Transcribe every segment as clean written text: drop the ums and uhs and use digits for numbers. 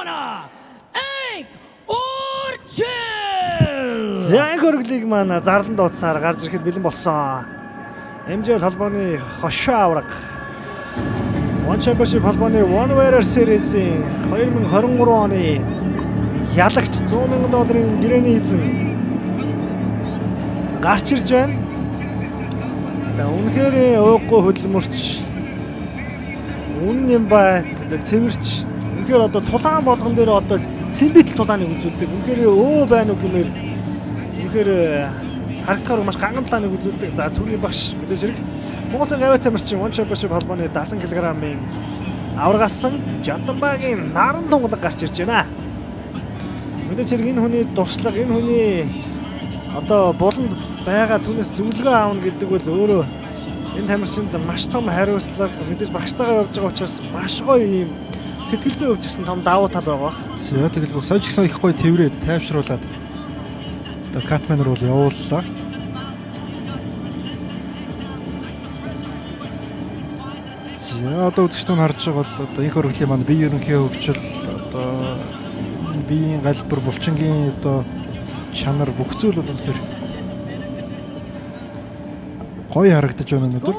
corner, Hank Urchil. За хөрглийг маань зарлан дууцсаар гарч ирэхэд бэлэн болсон. MJ холбооны хошоо авраг. One Championship холбооны One Warrior Series-ийн 2023 оны ялагч $100,000 гэрээний эзэн гарч ирж байна. За үнэхээр ууггүй хөдөлмөрч үнэн юм бай цэвэрч үнэхээр одоо тулаан болгон дээр одоо цэмбит тулааныг үзүүлдэг. Үнэхээр өө байна уу гэмээр үнэхээр харагдахаар маш ганган талааныг үзүүлдэг. За түрний багш мэдээж хэрэг Монголын гавь тамирчин One Championship холбооны 70 кг-ийн аврагасан Жадамбагийн наран тунгалаг гарч ирж байна. Мэдээж хэрэг энэ хүний дуршлаг, энэ хүний одоо буланд байгаа түүнээс зөвлөгөө аавна гэдэг бол өөрөө энэ тамирчинд маш том хариуцлага мэдээж багштайгаа явж байгаа учраас маш гоё юм сэтгэл зүйн өвч гэсэн том давуу тал байгаа. За тэгэл сая ч гэсэн их гоё тэврээд тайвшруулад одоо катмен руу явууллаа. За одоо үзэгчдэн харж байгаа бол одоо их хөргөлийн маань бие ерөнхий хөгжил одоо биеийн галбар булчингийн одоо чанар бүх зүйл бол үнэхээр гоё харагдаж байна өнөөдөр.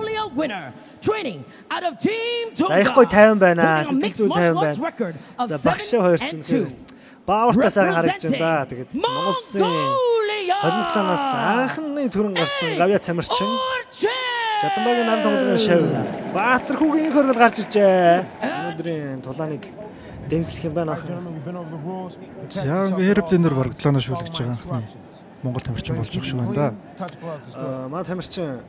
За их гоё тайван байна. Сэтгэл зүй тайван байна. За багш хоёр ч үнэхээр баавартаа сайхан харагдаж байна да. Тэгээд Монгол Улсын холимтлоноос анхны төрөн гарсан гавья тамирчин Жадамбагийн наран тунгалгийн шав Баатар хүүгийн их хөргөл гарч иржээ. Өнөөдрийн тулааныг дэнслэх юм байна. За Эрбдэнэр бараг толооно шүлгэж байгаа анхны Монгол тамирчин болж байгаа шүү байна да. Маа тамирчин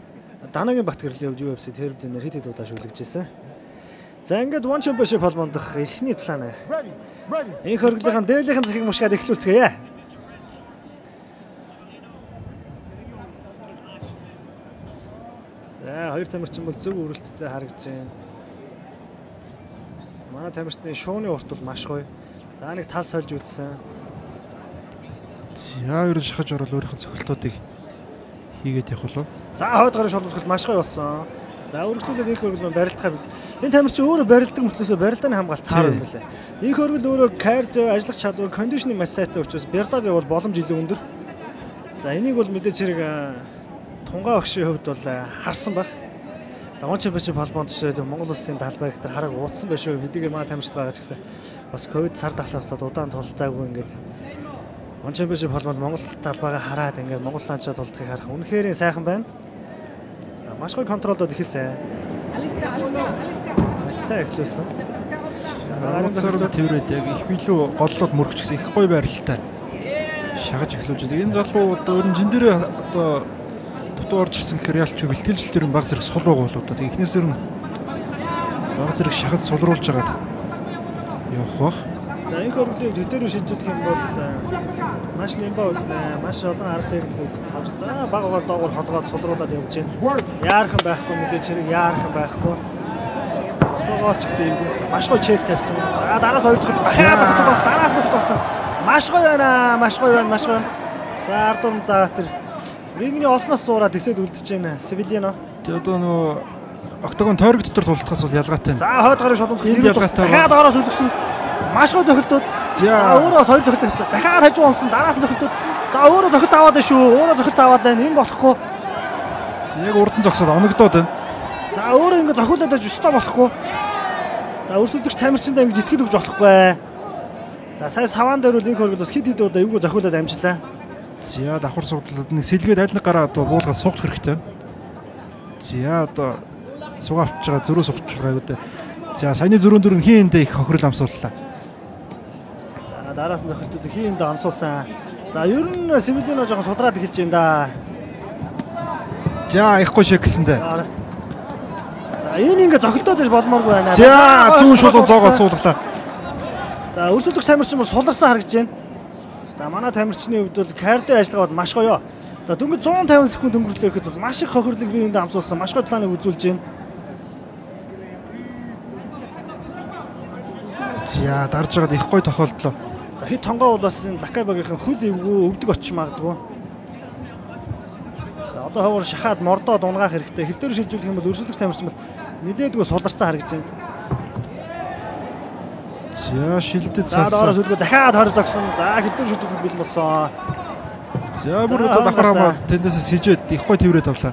Данагийн Батгэрлийн юу вебсайт Эрбдэнэр хэд хэд удаа шүлгэж ирсэн. За ингээд One Championship холбоондох эхний толооно. Их хөргөлийн дээлийнхэн захыг мушгаад эхлүүлцгээе. За хоёр тамирчин бол зөв өрөлттэй харагдаж байна. Манай тамирчны шууны урт бол маш гоё. За нэг тал сольж үзсэн. За ер нь шахаж орол өөрийнхөө цохилтуудыг хийгээд явах болов. За хойд гарын шолонгосгол маш гоё болсон. За өргөжлүүлээд их хөргөл барилдахаар энэ тамирчин өөрөө барилдаг мөртлөөсөө барилдааны хамгаалалт таар юм байна. Их хөргөл өөрөө кардио ажиллах чадвар кондишнинг маш сайтай учраас барилдаад явал боломж илүү өндөр. За энийг бол мэдээж хэрэг тунгаа өгшийн хувьд бол харсан баг. За One Championship холбоонд ч Монгол Улсын талбайг дээр хараг уудсан байх шүү. Хэдийгээр манай тамирчид байгаа ч гэсэн бас ковид сар дахлаас удаан тулдаагүй ингээд One Championship холбоонд Монгол талбайгаа хараад ингээд Монгол ланчаа тулдахыг харах үнэхээр сайхан байна. За маш гоё контролдод ихэлсэн. Маш сайн эхлүүлсэн. Ганцаар тэрвэд яг их билүү голлоод мөрөх гэсэн их гоё байралтай шагаж эхлүүлж байгаа. Энэ залуу одоо өрнжин дээр одоо дутуу орж ирсэн гэхээр ялч бэлтгэлжил дээр баг зэрэг сул байгаа болоо да. Эхнээсээр нь баг зэрэг шахаж сулруулж хагаад явах бах. За энэ хөргөлийг төдөрөөр шилжүүлэх юм бол маш нэмбаа үзнэ. Маш олон арга техникийг авч за багаар доогоор холгоод сулруулад явж байна. Яархан байхгүй мэдээж хэрэг яархан байхгүй. Осоогоос ч гэсэн юм маш гоё чек тавьсан. За дараас хоёр зөвхөн бас дараас нөхд болсон. Маш гоё байна. Маш гоё байна. Маш гоё. За Ардун за тэр рингний осноос зураад тэсэд үлдэж байна. Севильяно. Тэгээ одоо нөгөө октогон тойрог дотор тулдахаас бол ялгаатай. За хойд гарын шолонгос дахиад ороос үлдсэн. Маш гоё зохилтууд. За өөрөө бас хоёр зохилт хийсэн. Дахиад хажуу унсан дараас нь зохилтууд. За өөрөө зохилт аваад байна шүү. Өөрөө зохилт аваад байна. Энэ болохгүй. Яг урд нь зогсоод оногдоод байна. За өөрөө ингэ зохиолоод байж өстой болохгүй. За өрсөлдөгч тамирчиндаа ингэ итгэл өгж болохгүй. За сая саван дээр бол энэ хөргөл бас хид удаа эвгүй зохиолоод амжлаа. За давхар суглаад нэг сэлгээд аль нэг гараа одоо буулгаад суух хэрэгтэй. За одоо сугаа авчиж байгаа зөрөө сухчих байгаа гэдэг. За саяны зөрөөн дөрөв хийнэндээ их хохирол амсууллаа. За дараас нь зохилтууд хийнэндээ амсуулсан. За ер нь Севильяно жоохон судраад эхэлж байна да. За их гоё шиг гэсэндээ. За энэ ингээ зохилтоод байж болмооргүй байна. За зүүн шулуун зоогоо суулглаа. За өрсөлдөгч тамирчин бол суларсан харагдаж байна. За манай тамирчны хувьд бол кардио ажиллагаа маш гоё. За дөнгөж 150 секунд өнгөрлөө гэхэд бол маш их хохирлыг биеиндээ амсуулсан. Маш гоё планыг үзүүлж байна. За дарж байгаад их гоё тохиолдлоо. За хэд тонгоо бол бас энэ Лакайбагийн хөл эвгүй өвдөг очиж магадгүй. За одоо ховор шахаад мордоод унгаах хэрэгтэй. Хэвтээр шилжүүлэх юм бол өрсөлдөгч тамирчин бол нилээдгүй суларцсан харагдаж байна. За шилдэд За доороос салсан. үлгөө дахиад хор зогсон. За хэдэн шүтүүд бил болсон. За бүр одоо давхар хамаа тэндээс сэжээд их гой тэрвэрээ тавлаа.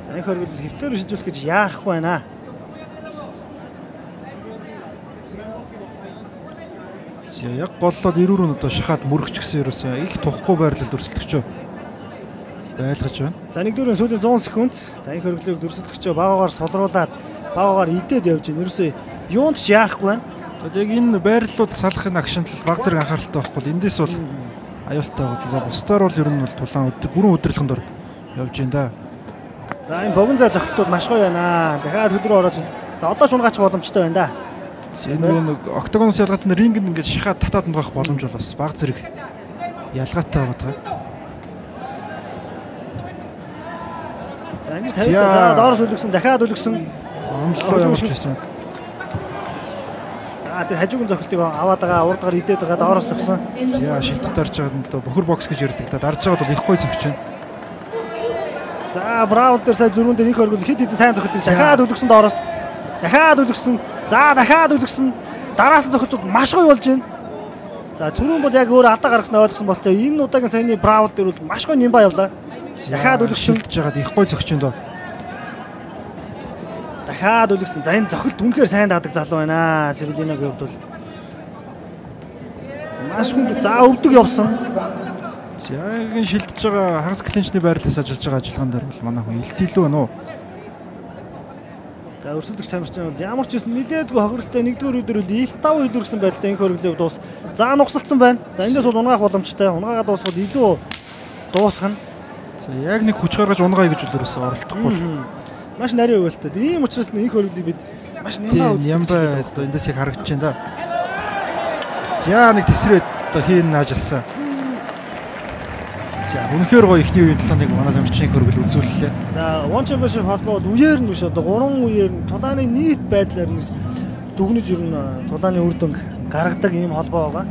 За энэ хөргөл хэвтээр шилжүүлэх гэж яарахгүй байна. За яг голлоод ирүүр нь одоо шахаад мөрөгч гэсэн ерөөсөө их тухгүй байрлал дүрсэлтгчөө байлгаж байна. За 1/4 сүүлийн 100 секунд. За энэ хөрглийг дүрсэлтгчөө багаагаар солруулад багаагаар идээд явж байна. Ерөөсөө юунд ч яахгүй байна. Тэгээд яг энэ байрлалууд салахын агшинт баг зэрэг анхааралтай байхгүй бол эндээс бол аюултай байна. За бусдаар бол ер нь бол тулаан бүрэн өдрөлгөнд ор явж байна да. За энэ богино зай зохилтууд маш гоё байна. Дахиад хөдрөө ороод за одоо ч унгаач боломжтой байна да. Энэ нэг октогоноос ялгаад нь рингд ингээд шахаад татаад унгаах боломж бол бас баг зэрэг ялгаатай байгаа. За ингэж 50 за доороос үлгсэн дахиад үлгсэн. Онлоо явж байсан. За тэр хажуугийн зохилтыг аваад байгаа урдгаар идээд байгаа доороос зогсон. За шилдэг дарж байгаа нь одоо бохор бокс гэж ярьдаг. Та дарж байгаад бол их гой зөгч байна. За Браул дээр сая зөрүүн дээр их хөргөл хэд хэдэн сайн зохилтыг дахиад үлгсэн доороос. Дахиад үлгсэн. За дахиад үлгсэн. Дараас нь зохилтууд маш гоё болж байна. За түрүүн бол яг өөр алдаа гаргаснаа ойлгосон болтой. Энэ удаагийн саяны Браул дээр бол маш гоё нямба явлаа. Дахиад үлгсэн. Шилдэж байгаад их гой зөгч байна доо. Дахиад үлгсэн. За энэ зохилт үнэхээр сайн даадаг залуу байна. Севилиногийн хувьд бол маш хүнд за өвдөг явсан. За энэ шилдэж байгаа хагас клинчний байрлалаас ажиллаж байгаа ажиллагаан дээр бол манай хүн илт илүү байна уу? За өрсөлдөгч самирч нь бол ямар ч байсан нилээдгүй хохиролтой 1-р өдөр үл ил тав илэрсэн байдлаа энэ хөрглөө дуус. За нугсалцсан байна. За эндээс бол унгаах боломжтой. Унгаагаа дуусгаад илүү дуусгана. За яг нэг хүч гаргаж унгаая гэж бол ерөөсөө оролдохгүй. Маш нарийн уйлтай. Ийм учраас энэ хөрглийг бид маш нямаа үздэг. Нямба одоо эндээс яг харагдаж байна да. За нэг тесрээд одоо хийн наажилсан. За үнэхээр гоё ихний үеийн талааныг манай тамирчны хөргөл үзүүллээ. За One Championship холбоо үеэр нь биш одоо 3 үеэр нь тулааны нийт байдлаар нь дүгнэж ер нь тулааны үр дүнг гаргадаг ийм холбоо байгаа.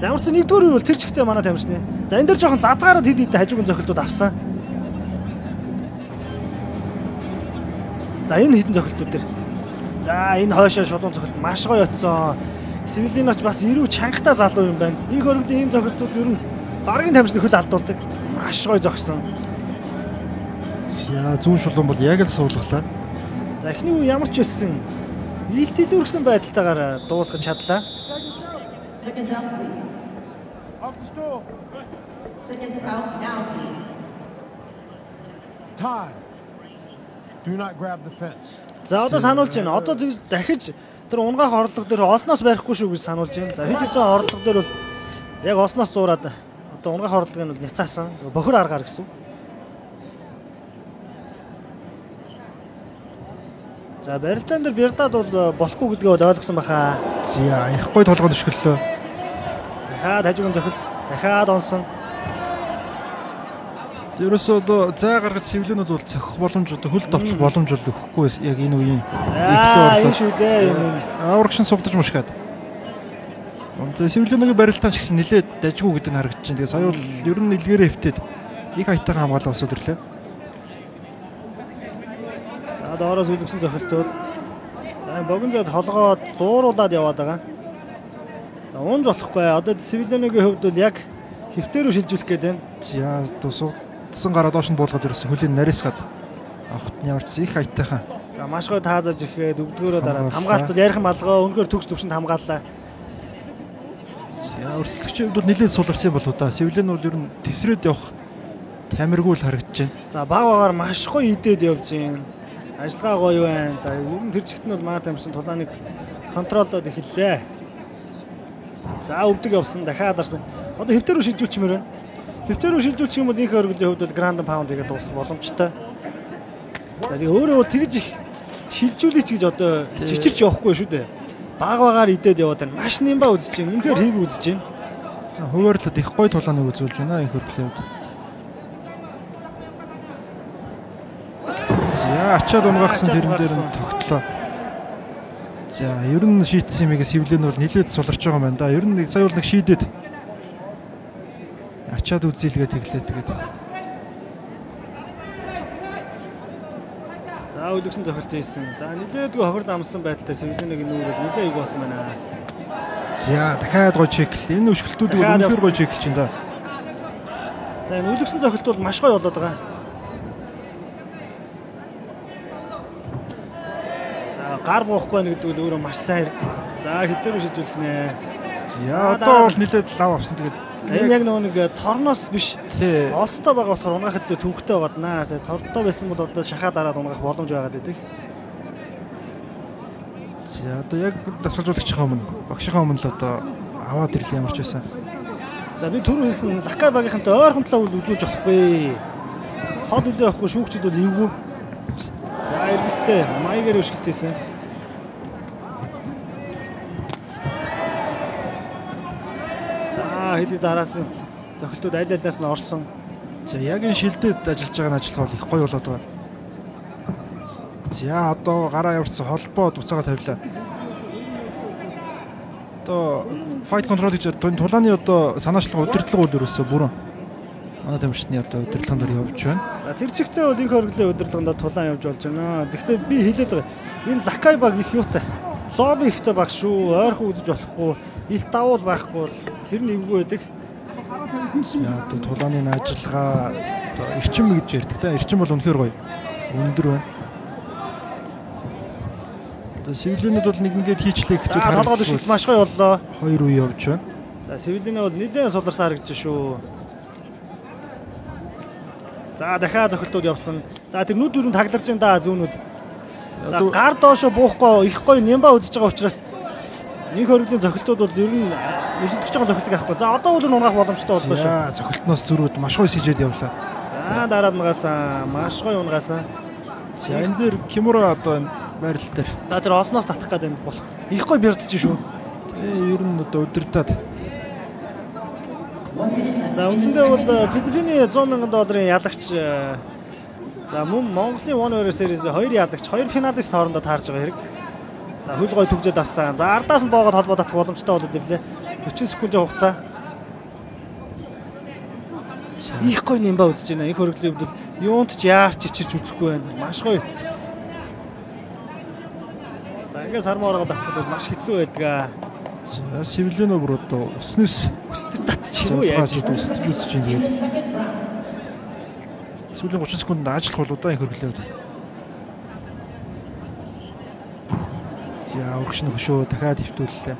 За ямар ч 1-р үе бол тэр чигтээ манай тамирчны. За энэ дээр жоохон задгаараа хэд хэдэн хажуугийн зохилтууд авсан. За энэ хэдэн зохилтууд дээр. За энэ хойшоо шулуун зохилт маш гоё очсон. Севилиноч бас ирүү чангатай залуу юм байна. Энэ хөргөлийн ийм зохилтууд ер нь дараагийн тамирчны хөл алдуулдаг. Маш гоё зогсон. За зүүн шулуун бол яг л суулгалаа. За эхний үе ямар ч байсан илт илүүрсэн байдалтайгаар дуусгаж чадлаа. Seconds out now, please. Time. Do not grab the fence. За одоо сануулж байна. Одоо дахиж тэр унгаах орлого дээр осноос барихгүй шүү гэж сануулж байна. За хэд хэдэн орлого дээр бол яг осноос зуураад одоо унгаах орлогыг нь бол няцаасан. Бохир аргаар гэсэн. За барилдаан дээр бирдад бол болохгүй гэдгээ ойлгосон баха. За их гой толгойд өшгөллөө. Дахиад хажуугийн зохилт дахиад онсон. Ерөөсөө одоо зай гаргаж сэвлэнүүд бол цохих боломж одоо хөл давтлах боломж бол өгөхгүй яг энэ үеийн За энэ шүү дээ юм. аврагшин сугдаж мушгаад. Одоо сэвлэнүүгийн барилдаан ч гэсэн нилээд дажгүй гэдэг нь харагдаж байна. Тэгээ сая бол ер нь илгээрээ хөвтөд их хайтайхан хамгаалал усууд ирлээ. За доороос үлгсэн зохилтууд. За богино зайд холгоод зууруулад яваад байгаа. За унж болохгүй. Одоо Севилиногийн хувьд бол яг хэвтээрөө шилжүүлэх гээд байна. За одоо суудсан гараа доош нь буулгаад ерөөсөн хөлийн нарийсгаад авахт нь ямарч их хайтайхан. За маш гой таазаж ирэхэд өвдгөөрөө дараад хамгаалт бол ярих малгай өнөхөр төгс төвшөнд хамгааллаа. За өрсөлдөгчийн хувьд бол нэлээд суларсан болов да. Севлен бол ер нь тесрээд явах тамиргүй л харагдаж байна. За баг багаар маш гоё идээд явж байна. Ажиллагаа гоё байна. За ер нь тэр чигт нь бол маа тамирчин тулааныг контролдод эхэллээ. За өвдөг явсан дахиад арсан. Одоо хэвтэр рүү шилжүүлчмээр байна. Хэвтэр рүү шилжүүлчих юм бол их хөргөлийн хувьд бол гранд паунд хийгээд дуусах боломжтой. За тэгээ өөрөө бол тэгж их шилжүүлээч гэж одоо чичирч явахгүй шүү дээ. Баг багаар идээд яваад байна. Маш нямба үзэж байна. Үнэхээр хийг үзэж байна. За хуваарлаад их гой тулааныг үзүүлж байна энэ хөргөлийн хувьд. За ачаад унгаагсан тэрэн дээр нь тогтлоо. За ер нь шийтсэн юмыг Севлен бол нэлээд суларч байгаа юм байна да. Ер нь сая бол нэг шийдээд ачаад үзүүлгээ тэглээ тэгээд. За За үлгсэн зохилт хийсэн. За нилээдгүй хохирол амссан байдалтай Севилиныг нүүрээд нилээ ийг болсон байна. За дахиад гой чеклэл. Энэ өшгөлтүүдийг үнэхээр гой чеклэж байна да. За энэ үлгсэн зохилт бол маш гоё болоод байгаа. За гар буухгүй байна гэдэг нь өөрөө маш сайн. За хэдээр шилжүүлэх нэ. За одоо бол нилээд лав авсан. Тэгээд энэ яг нэг торноос биш. тий. Остой байгаа болохоор унгахад л төвхтэй байгааднаа. Сая тортой байсан бол одоо шахаа дараад унгах боломж байгаад байдаг. За одоо яг дасгалжуулагчийн өмнө багшийнхаа өмнө л одоо аваад ирлээ ямарч байсан. За би түр хэлсэн Лакай багийнхантай ойрхон талаа үл үзүүлж болохгүй. Хол үлээ авахгүй шүүгчд бол эвгүй. За эргэлтээ маягаар өшгөлтээсэн. За хэдий дараасан зохилтууд аль альнаас нь орсон. За яг энэ шилдэд ажиллаж байгаа нь ажиллах бол их гоё болоод байгаа. За одоо гараа явуулсан холбоо дуцаага тавилаа. Одоо fight control гэж тулааны одоо санаачлага удирдлага үйл ерөөсөө бүрэн манай тамирчны одоо удирдлаганд явж байна. За тэр чигтээ бол их хөргөлийн удирдлаганд тулаан явж болж байна. Гэхдээ би хэлээд байгаа. Энэ Лакай баг их юутай. Лоби ихтэй баг шүү. Ойрхон үзэж болохгүй. Ил давуул байхгүй бол тэр нь эвгүй байдаг. За одоо тулааны ажиллагаа одоо эрчим гэж ярьдаг та. Эрчим бол үнэхээр гоё. Өндөр байна. Одоо Севилинэд бол нэгнгээд хийчлээ гэж толгойд шилт маш гоё боллоо. Хоёр үе явж байна. За Севилинэ бол нэлээд суларсан харагдаж шүү. За дахиад зохилтууд явсан. За тэр нүд дөрөв тагларч энэ да зүүнүүд. За гар доошо буухгүй их гоё нямба үзэж байгаа учраас нэг хөргөлийн зохилтууд бол ер нь өрсөлдөж байгаа зохилтыг авахгүй. За одоо бол унгах боломжтой боллоо шүү. За зохилтноос зөрүүд маш гоё сижээд явлаа. За дараад магаасаа маш гоё унгаасаа. За энэ дээр Кимура одоо байрал дээр. За тэр осноос татах гэдэг болох. Их гоё бярдж шүү. Ер нь одоо удирдаад. За үндсэндээ бол Филиппиний $100,000 ялагч за мөн Монголын One Warrior Series 2 ялагч 2 финалист хоорондоо таарж байгаа хэрэг. За хөл гой төгжөөд авсан. За ардаас нь боогод холбоо татах боломжтой болоод ирлээ. 40 секундын хугацаа. Их гоё нэмба үзэж байна. Их хөргөлийн хувьд юунт ч яарч ичирч үзэхгүй байна. Маш гоё. За ингээд сармоороо татхад бол маш хэцүү байдаг. За Севилино бүр одоо уснаас өстөж татчих юу яаж өстөж үзэж байна тэгээд. Сүүлийн 30 секундэд ажиллах болоо да энэ хөргөлөөд. За урагш нь хөшөө дахиад хөвтүүллээ.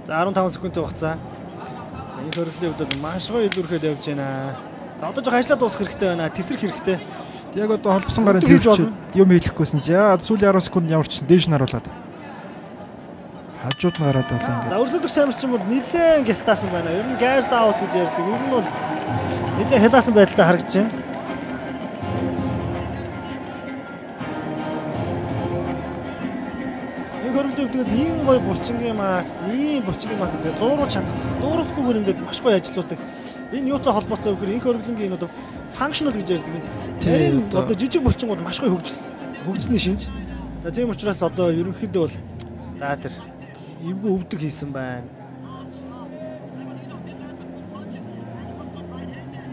За 15 секундын хугацаа. Энэ хөргөлийн хувьд маш гоё илүүрхэд явж байна. За одоо жоо ажиллаа дуусгах хэрэгтэй байна. Тесрэх хэрэгтэй. Яг одоо холбосон гарын төвчөд юм хийлэхгүйсэн. За сүүлийн 10 секунд ямарчсан дээш нь харуулад. Хажууд нь гараад байна ингээд. За өрсөлдөгч амирчин бол нэлээд гялтаасан байна. Ер нь газ даут гэж ярьдаг. Ер нь бол нэлээд хялаасан байдалтай харагдаж байна. Энэ хөргөлийн хувьд ийм гоё булчингийн мас, ийм булчингийн мас гэдэг зуурах чадах. Зуурахгүйгээр ингээд маш гоё ажилладаг. Энэ юутай холбоотой вэ гэхээр энэ хөргөлийн энэ одоо functional гэж ярьдаг. Тийм одоо жижиг булчингууд маш гоё хөгжсөний шинж. За тийм учраас одоо ерөнхийдөө бол за тэр эвгүй өвдөг хийсэн байна.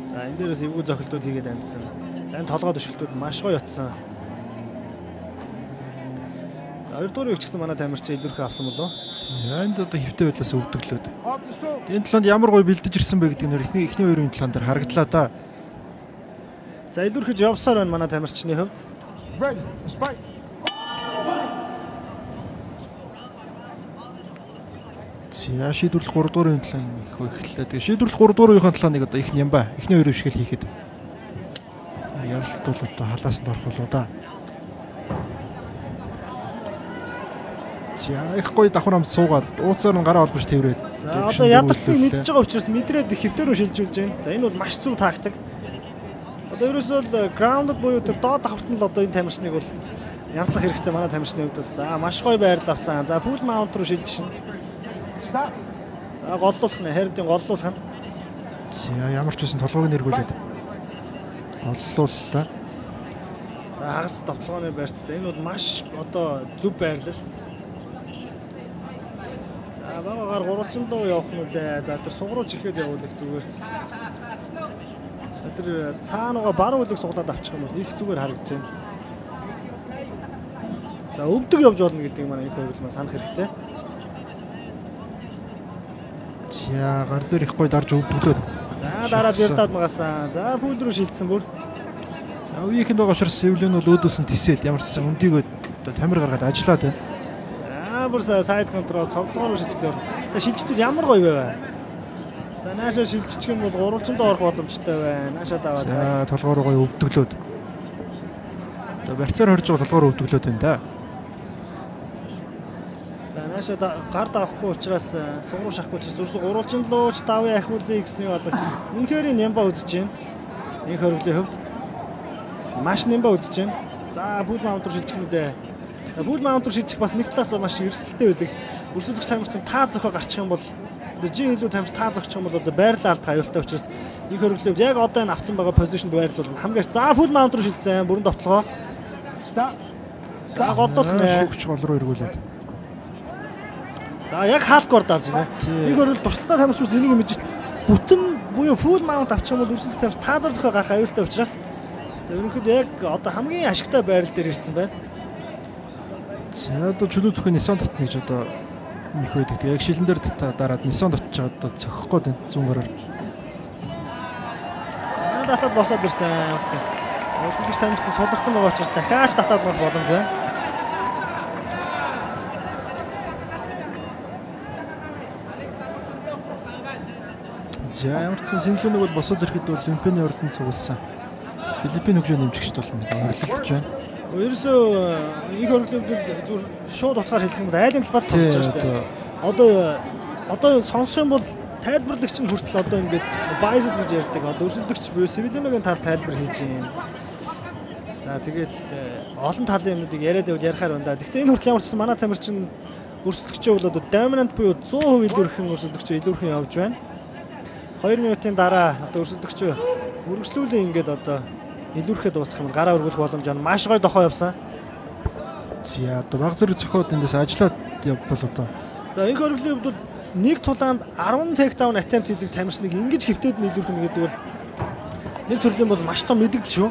За энэ дээрээс эвгүй зохилтууд хийгээд амжсан. За энэ толгойд өшгөлтүүд маш гоё ятсан. За хоёрдугаар үеч гэсэн манай тамирч илүүрхээ авсан болов. За энд одоо хөвтэй байдлаас өвдөглөөд. Энэ талд ямар гоё бэлдэж ирсэн бэ гэдэг нь эхний хоёрын талаан дээр харагдлаа да. За илүүрхэж явсаар байна манай тамирчны хувьд. За шийдвэрлэх 3 дуурын талаан их эхэллээ. Тэгээ шийдвэрлэх 3 дуурын талааныг одоо их нямба. Эхний хоёр өвшгөл хийхэд. Ялалт бол одоо халаасанд орох болоо да. За их гоё давхар ам суугаад ууцаар нь гараа олбож тэврээд. За одоо ядарсныг мэдж байгаа учраас мэдрээд хөвтөр рүү шилжүүлж байна. За энэ бол маш зөв тактик. Одоо ерөөсөө л grounded буюу тэр доод давхарт нь л одоо энэ тамирчныг бол янзлах хэрэгтэй манай тамирчны хувьд бол за маш гоё байрлал авсан. За full mount руу шилжиж шин. За голлуулах нэ хайрдын голлуулах нь. За ямар ч байсан толгойг нэргүүлээд голлууллаа. За хагас тоглооны байрцтай. Энэ бол маш одоо зөв байрлал. За багаагаар гурвалжин дуу явах нүдэ. За тэр сугрууч ихэд явуулах зүгээр. тэр цаанаага баруун хөлөг суглаад авчих юм бол их зүгээр харагдаж байна. За өвдөг явж болно гэдэг маань их хөвөл маань санах хэрэгтэй. За гар дээр их гой дарж өвдөглөө. За дараа бэрдад магасан. За фул рүү шилжсэн бүр. За үеийнхэнд байгаа учраас Сэвлэн бол өөдөөс нь тисээд ямар ч гэсэн өндийгөө одоо тамир гаргаад ажиллаад байна. За бүр сайд контрол цогцоор шилждэг. За шилжтүүд ямар гоё вэ? За наашаа шилжчих юм бол гурвалжинд орох боломжтой байна. Наашаа даваа. За толгоор гоё өвдөглөөд. Одоо барьцаар хорж байгаа толгоор өвдөглөөд байна да. За наашаа гар давахгүй учраас сугруу шахахгүй учраас зүрх гурвалжинд луу ч давын ахиулъя гэсэн бол үнэхээр нямба үзэж байна. Энэ хөргөлийн хөвд маш нямба үзэж байна. За фул маунт руу шилжих нүдэ. Фул маунт руу шилжих бас нэг талаас маш эрсдэлтэй байдаг. Өрсөлдөгч тамирчин та зохио гарчих юм бол жин илүү тамирч та зогчих юм бол одоо байрлал алдах аюултай учраас энэ хөргөлөв яг одоо энэ авцсан байгаа позишнд байрлуул хамгийн за фул маунт руу шилжсэн бүрэн довтлогоо. За голлох нэ. Шүгч гол руу эргүүлээд. За яг хаалт давж байна. Нэг хөргөл туршлагатай тамирчус энийг мэдэж бүтэн буюу фул маунт авчих юм бол өрсөлдөх тамирч та зохио гарах аюултай учраас ерөнхийдөө яг одоо хамгийн ашигтай байрал дээр ирсэн байна. За одоо чөлөө төхөө Nissan татна гэж одоо их байдаг. Яг шилэн дээр дараад Nissan татчих чад одоо цохих гээд байна зүүн гараар. Татаад босоод ирсэн. Өрсөлдөгч тамирчин сударсан байгаа учраас дахиад татаад бол боломж байна. За ямар ч Сэвлэн бол босоод ирэхэд бол Олимпийн ордонд цугласан. Филиппин хөгжөө нэмжигчд бол нэг орилдож байна. Ерөөсөө их хөргөлөд зүгээр шууд утгаар хэлэх юм бол айлын талбад болж байгаа шүү дээ. Одоо сонсох юм бол тайлбарлагч нь хүртэл одоо ингээд biased гэж ярьдаг. Одоо өрсөлдөгч буюу Сэвлэногийн тал тайлбар хийж юм. За тэгэл олон талын юмнуудыг яриад байвал ярихаар байна да. Гэхдээ энэ хүртэл ямар ч гэсэн манай тамирчин өрсөлдөгчөө бол одоо dominant буюу 100% илүүрхэн өрсөлдөгчөө илүүрхэн явж байна. 2 минутын дараа одоо өрсөлдөгчөө үргэлжлүүлэн ингээд одоо илүүрхэд дуусгах юм гараа өргөх боломж байна. Маш гоё дохоо явсан. За одоо баг зэрэг зохиод эндээс ажиллаад явбал одоо. За энэ хөргөлийн хувьд бол нэг тулаанд 10 takedown attempt хийдэг тамирчныг ингэж хэвтээд нийлүүлэх нь гэдэг бол нэг төрлийн бол маш том мэдээлэл шүү.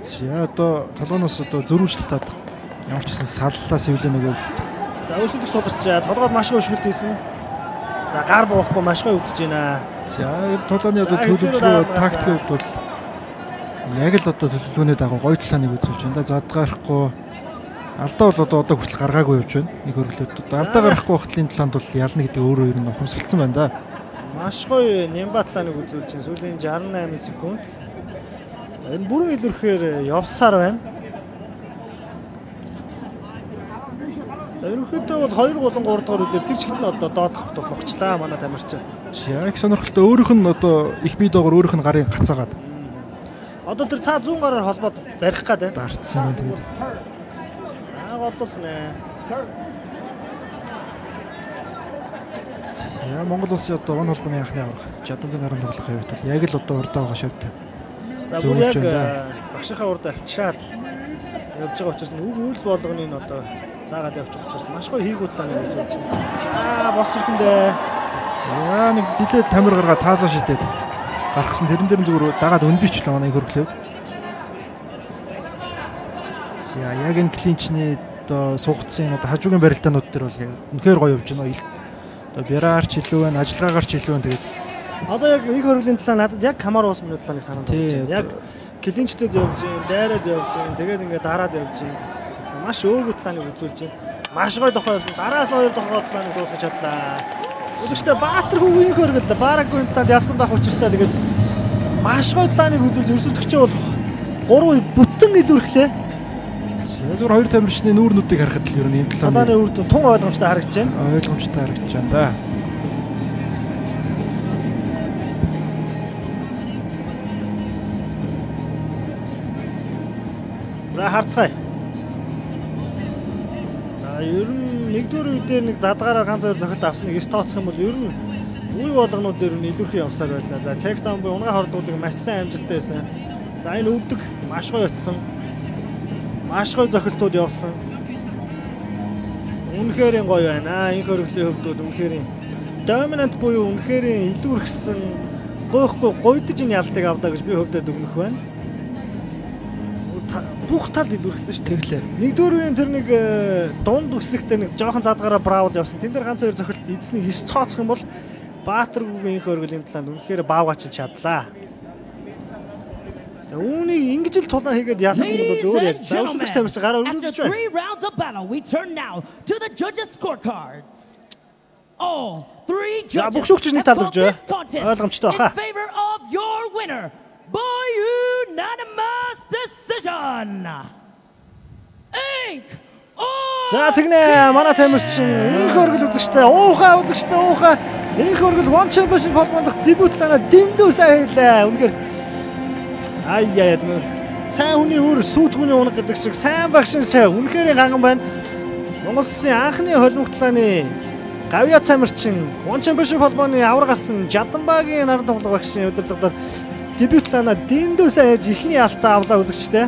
За одоо толгоноос одоо зөрүүж татаад ямар ч гэсэн саллаа Сэвлэн нөгөө. За өрсөлдөх сударчаа толгойд маш гоё шүлт хийсэн. За гар буухгүй маш гоё үзэж байна. За толгойн одоо төлөвлөгөө тактикийн хувьд бол яг л одоо төлөвлөгөөний дагуу гоё талааныг үзүүлж байна да. Задгаарахгүй алдаа бол одоо хүртэл гаргаагүй явж байна. Нэг хөргөлөд алдаа гарахгүй хөлтлийн талаанд бол ялна гэдэг өөрөө ер нь ухамсарлцсан байна да. Маш гоё нямба талааныг үзүүлж байна. Сүүлийн 68 секунд. За энэ бүрэн илүүрхээр явсаар байна. За ерөнхийдөө бол 2 болон 3 дахь үедэр тэр чигт нь одоо доодох бол нухчлаа манай тамирчин. За их сонирхолтой өөрийнх нь одоо их бие доогоор өөрийнх нь гарын гацаагаад. Одоо тэр цаа зүүн гараар холбоод барих гээд байна. Дарцсан байна тэгээд. Голлох нэ. Яа Монгол улсын одоо он холбооны анхны аврах жадамгийн наран тоглохын хувьд бол яг л одоо урдаа байгаа шавтай. За бүр яг багшийнхаа урд авчираад явж байгаа учраас үг үйл болгоны нь одоо заагаад явчих учраас маш гоё хийгүү талааны үзүүлж байна. За бос ирэхэндээ. За нэг билет тамир гаргаа таазаа шидэд гаргасан тэрэн дээр зүгээр дагаад өндийчлээ манай хөрглөө. За яг энэ клинчний одоо суугдсан одоо хажуугийн барилдаанууд дээр бол үнэхээр гоё явж байна. Одоо бяраарч илүү байна, ажиллагаагарч илүү байна тэгээд одоо яг их хөргөлийн талаа надад яг камар уус минут талааныг санаад байна. Яг клинчтэд явж байна, дайраад явж байна. Тэгээд ингээд дараад явж байна. Маш өөргөө талааныг үзүүлж байна. Маш гоё дохоо явсан. Дараас 2 дохоо талааныг дуусгаж чадлаа. Өдөртөө Баатар хөвгийн хөргөл Бараггийн талаанд яасан байх учиртай тэгээд маш гоё талааныг үзүүлж өрсөлдөгчөө бол 3 бүтэн илүүрхлээ. Зүгээр 2 тамирчны нүүрнүүдийг харахад л ер нь энэ талааны талааны үр дүн тун ойлгомжтой харагдаж байна. Ойлгомжтой харагдаж байна да. За харцгаая. За ер нь нэгдүгээр үедээ нэг задгаараа ганц хоёр зохилт авсныг иш тооцох юм бол ер нь үе болгонууд дээр нь илүүрхэн явсаар байлаа. За takedown буюу унгаа хордуулыг маш сайн амжилттай байсан. За энэ өвдөг маш гоё очсон. Маш гоё зохилтууд явсан. Үнэхээр гоё байна. Энэ хөргөлийн хувьд бол үнэхээр dominant буюу үнэхээр илүүрхсэн гойхгүй гойдож энэ ялтыг авлаа гэж би хөвдөд өгнөх байна. Бүх тал илүүрхлээ шүү. Тэглээ. Нэгдүгээр үеийн тэр нэг дунд үсэгтэй нэг жоохон задгаараа браул явсан. Тэн дээр ганц хоёр зохилт эзнийг 9 цооцох юм бол Баатаргүйн хөргөлийн талаанд үнэхээр баавгачилж чадлаа. За үүнийг ингэж л тулаан хийгээд ялах юм бол өөр яаж. За өсөлтөж тамирч гараа өргөжж байна. 3 rounds of battle, we turn now to the judges' scorecards. All 3 За бүх judges шүүгч нэг have тал called өгч this contest ойлгомжтой in баха. favor of your winner by unanimous decision. Ink. За тэгнэ манай тамирчин энэ хөргөл үзэгчтэй уухаа энэ хөргөл One Championship холбоонд дебютлана дэндүүсээ хийлээ. Үнэхээр аяа сайн хүний өөр сүйтгэний унаг гэдэг шиг сайн багшин сайн үнэхээр ганган байна. Монгол Улсын анхны холимогтлааны гавьяа тамирчин One Championship холбооны авраг асан Жаданбаагийн наран тоглох багшийн удирдлагаар дебютлана дэндүүсээ хийж ихний алтаа авлаа үзэгчтэй.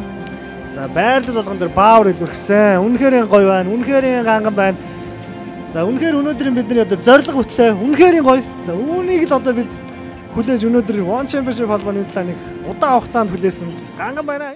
За байрлал болгон дээр баавар илүүрхсэн. Үнэхээр гоё байна. Үнэхээр ганган байна. За үнэхээр өнөөдрийн бидний одоо зориг хөтлөө. Үнэхээр гоё. За үүнийг л одоо бид хүлээж өнөөдөр One Championship холбооны талаар нэг удаан хугацаанд хүлээсэн. Ганган байна.